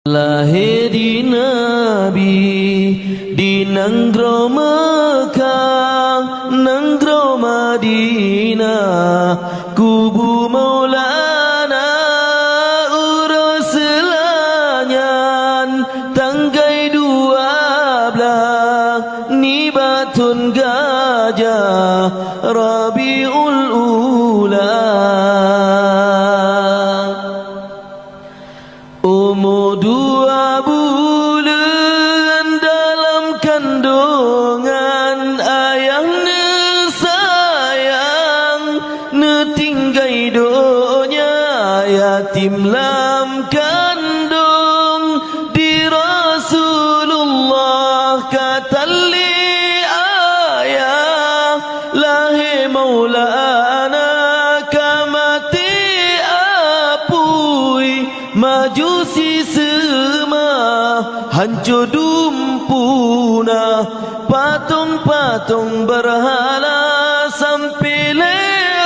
Lahir di Nabi di Nanggro Mekah, Nanggro Madinah, kubu Maulana urus selanyan, tanggai 12 ni batun gajah Rabiul Ula. Umur 2 bulan dalam kandungan, ayahnya sayang netinggai donya, yatim lam kandung di Rasulullah kata li ayah lahir Maulana kamati apui majusi semua hancur dumpuna, patung-patung berhala sampai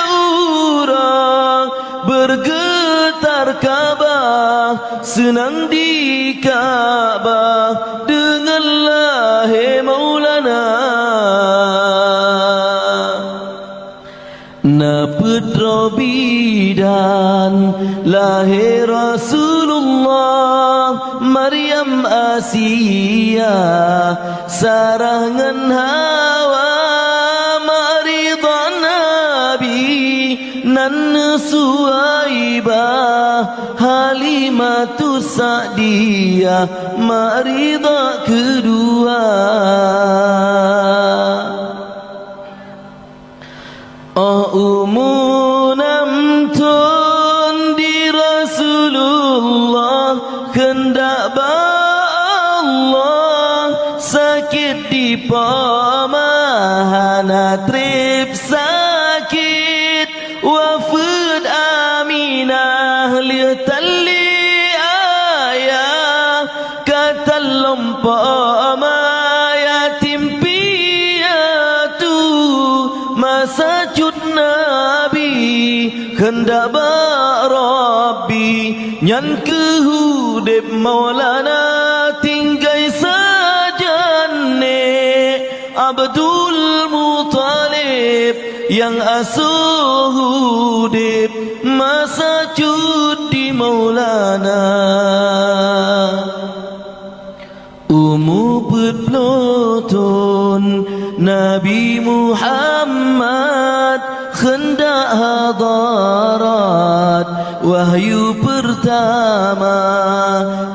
orang bergetar Kaabah, senang di Kaabah dengan lahir Maulana. Na putra bidan lahir Rasulullah, Maryam Asia sarangan Hawa, Maridah Nabi nan Suhaibah, Halimatus Sa'diyah Maridah kedua. Umur 6 tahun di Rasulullah kendak Allah, sakit di pamahana trip sakit wafat Aminah lihat tali ayah kata lompama yatim piatu masa Nabi hendak Rabbi nyan kehudib Maulana tinggai sajane Abdul Muttalib yang asuh hudib masa cuti Maulana. Umur 40 tahun Nabi Muhammad hendak hadarat wahyu pertama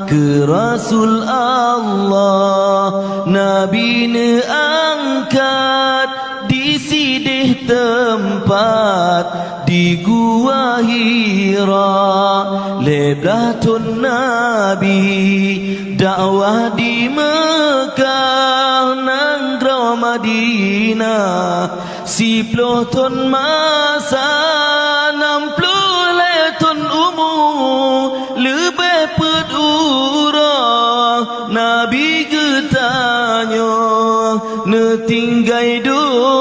ke Rasul Allah, Nabi ne angkat di sidih tempat di Gua Hira, lebratun Nabi dakwah di Mekah Nanggro Madinah, 10 ton masa 60 ton umur lebih pedurah Nabi ketanya netinggai doa